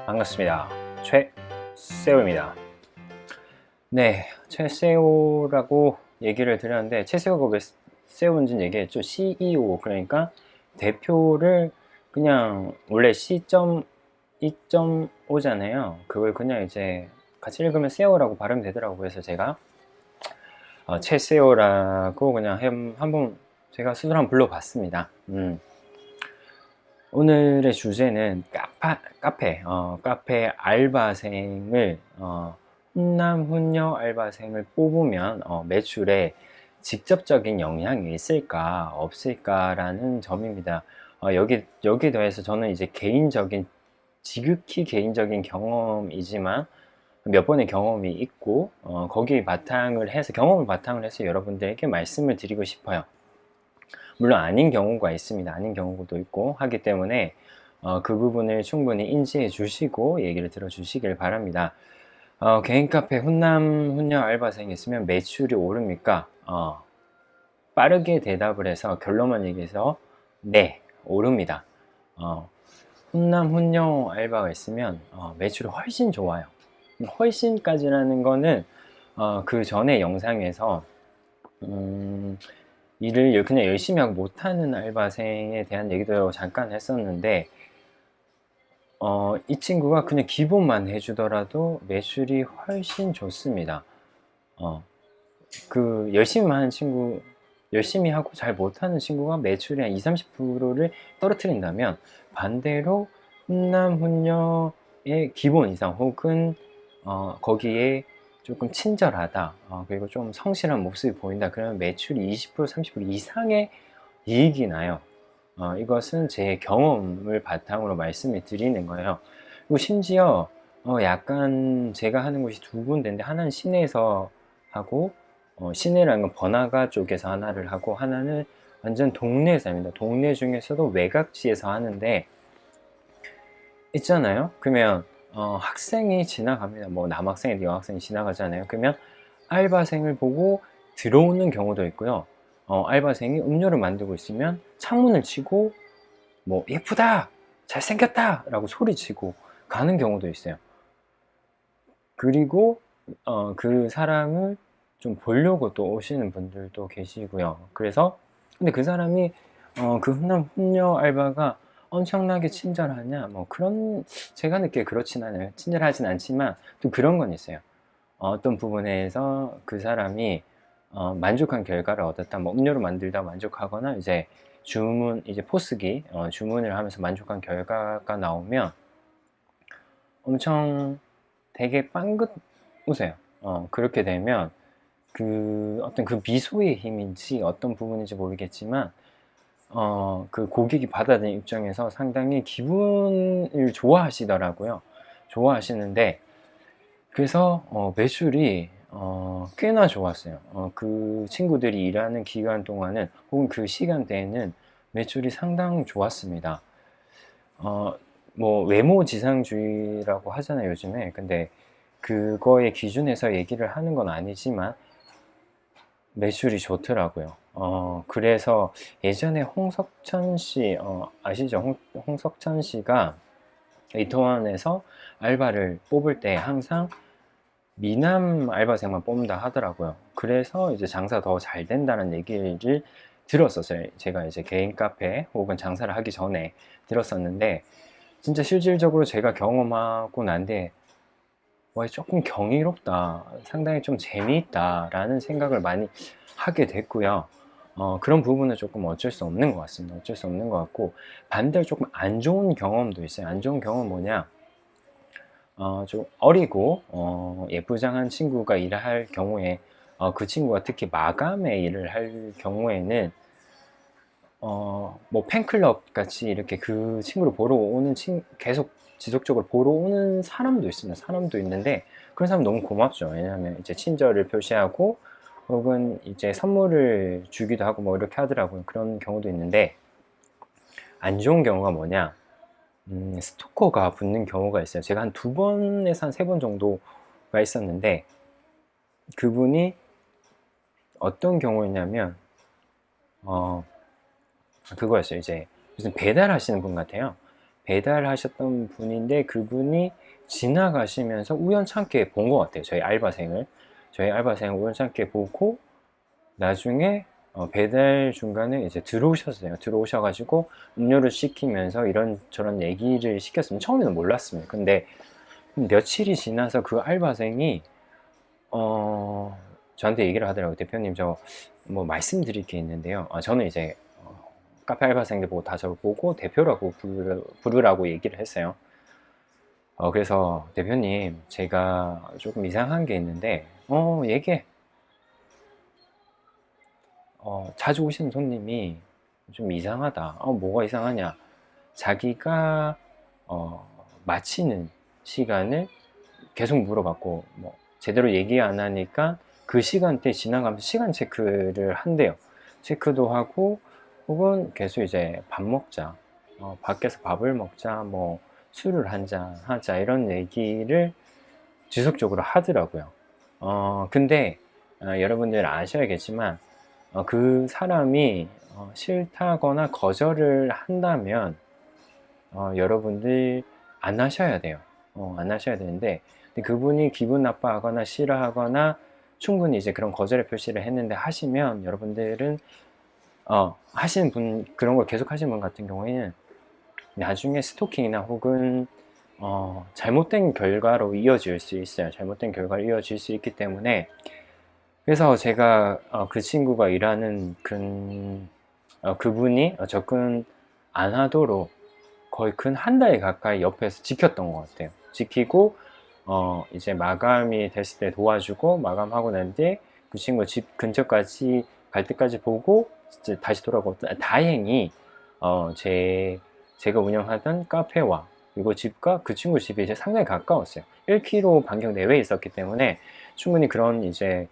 반갑습니다. 최세호입니다. 네, 최세호라고 얘기를 드렸는데 최세호가 왜 세호인지는 얘기했죠. CEO, 그러니까 대표를 그냥 원래 C.2.5잖아요. 그걸 그냥 이제 같이 읽으면 세호라고 발음이 되더라고요. 그래서 제가 최세호라고 그냥 한번 제가 스스로 한번 불러봤습니다. 오늘의 주제는 카페 알바생을 훈남 훈녀 알바생을 뽑으면 매출에 직접적인 영향이 있을까 없을까라는 점입니다. 여기 더해서 저는 이제 지극히 개인적인 경험이지만 몇 번의 경험이 있고 거기에 경험을 바탕을 해서 여러분들에게 말씀을 드리고 싶어요. 물론 아닌 경우가 있습니다. 아닌 경우도 있고 하기 때문에 그 부분을 충분히 인지해 주시고 얘기를 들어 주시길 바랍니다. 개인 카페 훈녀 알바생이 있으면 매출이 오릅니까? 빠르게 대답을 해서 결론만 얘기해서 네, 오릅니다. 훈녀 알바가 있으면 매출이 훨씬 좋아요. 훨씬까지라는 거는 그 전에 영상에서 일을 그냥 열심히 하고 못하는 알바생에 대한 얘기도 잠깐 했었는데 이 친구가 그냥 기본만 해주더라도 매출이 훨씬 좋습니다. 그 열심히 하고 잘 못하는 친구가 매출이 한 20-30%를 떨어뜨린다면 반대로 훈남 훈녀의 기본 이상 혹은 거기에 조금 친절하다, 그리고 좀 성실한 모습이 보인다, 그러면 매출이 20% 30% 이상의 이익이 나요. 이것은 제 경험을 바탕으로 말씀을 드리는 거예요. 그리고 심지어 약간 제가 하는 곳이 두 군데인데 하나는 시내에서 하고 시내라는 건 번화가 쪽에서 하나를 하고 하나는 완전 동네에서 합니다. 동네 중에서도 외곽지에서 하는데 있잖아요. 그러면 학생이 지나갑니다. 뭐 남학생이든 여학생이 지나가잖아요. 그러면 알바생을 보고 들어오는 경우도 있고요. 알바생이 음료를 만들고 있으면 창문을 치고 뭐 예쁘다, 잘생겼다 라고 소리치고 가는 경우도 있어요. 그리고 그 사람을 좀 보려고 또 오시는 분들도 계시고요. 그래서 근데 그 사람이 그 훈녀 알바가 엄청나게 친절하냐, 뭐 그런, 제가 느끼기에 그렇진 않아요. 친절하진 않지만 또 그런 건 있어요. 어떤 부분에서 그 사람이 만족한 결과를 얻었다, 뭐 음료를 만들다 만족하거나 이제 이제 포스기 주문을 하면서 만족한 결과가 나오면 엄청 되게 빵긋 웃어요. 그렇게 되면 어떤 그 미소의 힘인지 어떤 부분인지 모르겠지만 그 고객이 받아들인 입장에서 상당히 기분을 좋아하시더라고요. 좋아하시는데 그래서 매출이 꽤나 좋았어요. 그 친구들이 일하는 기간 동안은 혹은 그 시간대에는 매출이 상당히 좋았습니다. 뭐 외모 지상주의라고 하잖아요, 요즘에. 근데 그거의 기준에서 얘기를 하는 건 아니지만 매출이 좋더라고요. 그래서 예전에 홍석천 씨, 아시죠? 홍석천 씨가 이태원에서 알바를 뽑을 때 항상 미남 알바생만 뽑는다 하더라고요. 그래서 이제 장사 더 잘 된다는 얘기를 들었었어요. 제가 이제 개인 카페 혹은 장사를 하기 전에 들었었는데, 진짜 실질적으로 제가 경험하고 난 뒤에 와, 조금 경이롭다, 상당히 좀 재미있다 라는 생각을 많이 하게 됐고요. 그런 부분은 조금 어쩔 수 없는 것 같습니다. 어쩔 수 없는 것 같고, 반대로 조금 안 좋은 경험도 있어요. 안 좋은 경험은 뭐냐, 좀 어리고 예쁘장한 친구가 일을 할 경우에 그 친구가 특히 마감에 일을 할 경우에는 뭐 팬클럽 같이 이렇게 그 친구를 보러 오는 계속 지속적으로 보러 오는 사람도 있습니다. 사람도 있는데 그런 사람 너무 고맙죠. 왜냐하면 이제 친절을 표시하고 혹은 이제 선물을 주기도 하고 뭐 이렇게 하더라고요. 그런 경우도 있는데 안 좋은 경우가 뭐냐, 스토커가 붙는 경우가 있어요. 제가 한 2번에서 한 3번 정도가 있었는데 그분이 어떤 경우였냐면 그거였어요. 이제 무슨 배달하시는 분 같아요. 배달하셨던 분인데 그분이 지나가시면서 우연찮게 본 것 같아요. 저희 알바생을 우연찮게 보고 나중에 배달 중간에 이제 들어오셨어요. 들어오셔가지고 음료를 시키면서 이런저런 얘기를 시켰습니다. 처음에는 몰랐습니다. 근데 며칠이 지나서 그 알바생이 저한테 얘기를 하더라고요. 대표님, 저 뭐 말씀드릴 게 있는데요. 저는 이제 카페 알바생들 보고 다 저를 보고 대표라고 부르라고 얘기를 했어요. 그래서 대표님, 제가 조금 이상한 게 있는데, 얘기해. 자주 오시는 손님이 좀 이상하다. 뭐가 이상하냐? 자기가 마치는 시간을 계속 물어봤고, 뭐 제대로 얘기 안 하니까 그 시간대 지나가면서 시간 체크를 한대요. 체크도 하고, 혹은 계속 이제 밥 먹자, 밖에서 밥을 먹자, 뭐 술을 한잔 하자, 이런 얘기를 지속적으로 하더라고요. 근데 여러분들 아셔야겠지만 그 사람이 싫다거나 거절을 한다면 여러분들 안 하셔야 돼요. 안 하셔야 되는데, 근데 그분이 기분 나빠하거나 싫어하거나 충분히 이제 그런 거절의 표시를 했는데 하시면, 여러분들은 하시는 분, 그런 걸 계속 하시는 분 같은 경우에는 나중에 스토킹이나 혹은 잘못된 결과로 이어질 수 있어요. 잘못된 결과로 이어질 수 있기 때문에, 그래서 제가 그 친구가 일하는 그분이 접근 안 하도록 거의 근 한 달 가까이 옆에서 지켰던 것 같아요. 지키고 이제 마감이 됐을 때 도와주고, 마감하고 난 뒤에 그 친구 집 근처까지 갈 때까지 보고 이제 다시 돌아오고, 다행히 제가 운영하던 카페와 그리고 집과 그 친구 집이 이제 상당히 가까웠어요. 1km 반경 내외에 있었기 때문에 충분히 그런 이제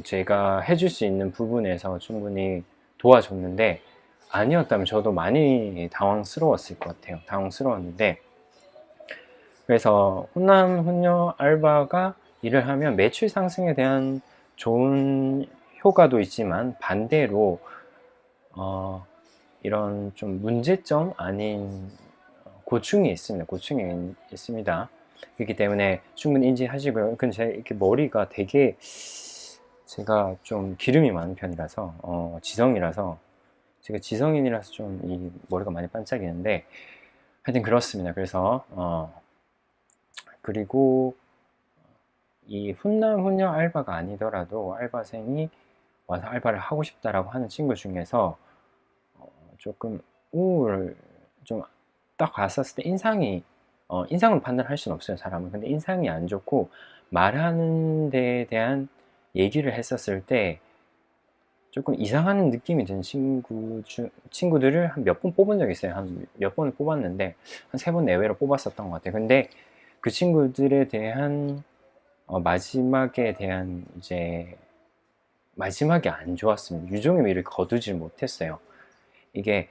제가 해줄 수 있는 부분에서 충분히 도와줬는데, 아니었다면 저도 많이 당황스러웠을 것 같아요. 당황스러웠는데, 그래서 훈남 훈녀 알바가 일을 하면 매출 상승에 대한 좋은 효과도 있지만, 반대로 이런 좀 문제점 아닌 고충이 있습니다. 고충이 있습니다. 그렇기 때문에 충분히 인지하시고요. 근데 제 이렇게 머리가 되게, 제가 좀 기름이 많은 편이라서 지성이라서, 제가 지성인이라서 좀 이 머리가 많이 반짝이는데, 하여튼 그렇습니다. 그래서 그리고 이 훈남 훈녀 알바가 아니더라도 알바생이 와서 알바를 하고 싶다라고 하는 친구 중에서 조금 우울, 좀 딱 봤었을 때 인상으로 판단할 수는 없어요, 사람은. 근데 인상이 안 좋고 말하는 데에 대한 얘기를 했었을 때 조금 이상한 느낌이 드는 친구들을 한 몇 번 뽑은 적이 있어요. 한 몇 번을 뽑았는데 한 3번 내외로 뽑았었던 것 같아요. 근데 그 친구들에 대한 마지막에 대한 이제 마지막이 안 좋았습니다. 유종의 미를 거두질 못했어요. 이게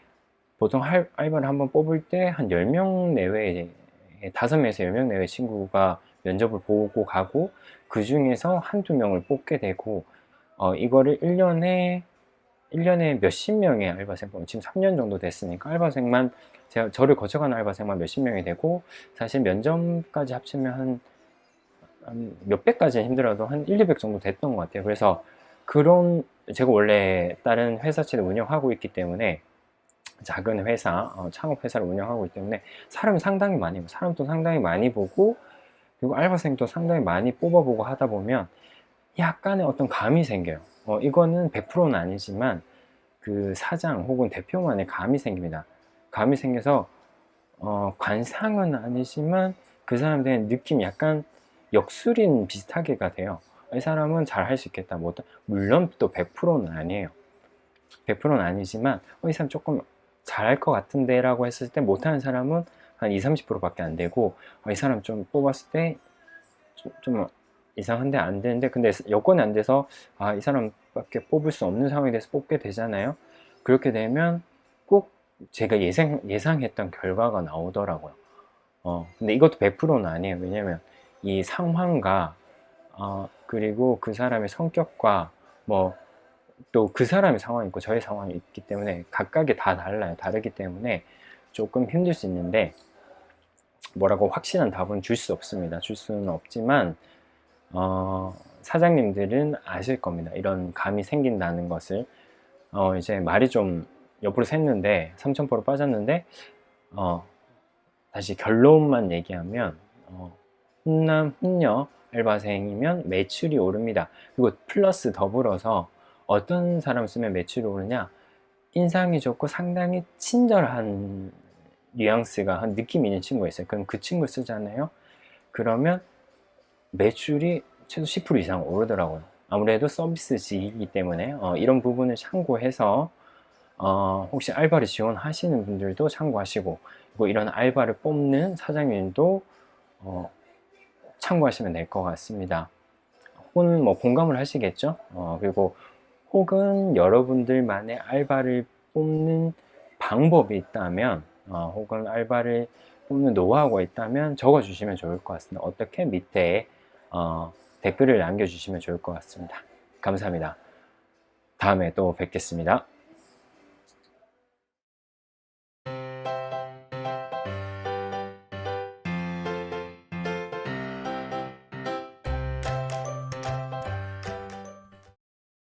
보통 알바를 한번 뽑을 때 한 10명 내외에, 5명에서 10명 내외 친구가 면접을 보고 가고, 그 중에서 한두 명을 뽑게 되고, 이거를 1년에 몇십 명의 알바생, 지금 3년 정도 됐으니까 알바생만, 저를 거쳐가는 알바생만 몇십 명이 되고, 사실 면접까지 합치면 한 몇백까지는 힘들어도 한 1, 200 정도 됐던 것 같아요. 그래서 제가 원래 다른 회사체를 운영하고 있기 때문에, 작은 회사, 창업 회사를 운영하고 있기 때문에 사람도 상당히 많이 보고, 그리고 알바생도 상당히 많이 뽑아보고 하다 보면 약간의 어떤 감이 생겨요. 이거는 100%는 아니지만 그 사장 혹은 대표만의 감이 생깁니다. 감이 생겨서 관상은 아니지만 그 사람에 대한 느낌이 약간 역술인 비슷하게가 돼요. 이 사람은 잘 할 수 있겠다. 물론 또 100%는 아니에요. 100%는 아니지만 이 사람 조금 잘할 것 같은데 라고 했을 때 못하는 사람은 한 20, 30%밖에 안 되고, 이 사람 좀 뽑았을 때 좀 이상한데 안 되는데, 근데 여건이 안 돼서 이 사람밖에 뽑을 수 없는 상황에 대해서 뽑게 되잖아요. 그렇게 되면 꼭 제가 예상했던 결과가 나오더라고요. 근데 이것도 100%는 아니에요. 왜냐면 이 상황과 그리고 그 사람의 성격과 뭐 또 그 사람의 상황이 있고 저의 상황이 있기 때문에 각각이 다 달라요. 다르기 때문에 조금 힘들 수 있는데 뭐라고 확실한 답은 줄 수 없습니다. 줄 수는 없지만 사장님들은 아실 겁니다. 이런 감이 생긴다는 것을. 이제 말이 좀 옆으로 샜는데 3,000% 빠졌는데 다시 결론만 얘기하면 훈남 훈녀 알바생이면 매출이 오릅니다. 그리고 플러스 더불어서 어떤 사람 쓰면 매출이 오르냐, 인상이 좋고 상당히 친절한 뉘앙스가 한 느낌 있는 친구가 있어요. 그럼 그 친구 쓰잖아요. 그러면 매출이 최소 10% 이상 오르더라고요. 아무래도 서비스직이기 때문에 이런 부분을 참고해서 혹시 알바를 지원하시는 분들도 참고하시고, 그리고 이런 알바를 뽑는 사장님도 참고하시면 될 것 같습니다. 혹은 뭐 공감을 하시겠죠? 그리고 혹은 여러분들만의 알바를 뽑는 방법이 있다면, 혹은 알바를 뽑는 노하우가 있다면 적어주시면 좋을 것 같습니다. 어떻게? 밑에 댓글을 남겨주시면 좋을 것 같습니다. 감사합니다. 다음에 또 뵙겠습니다.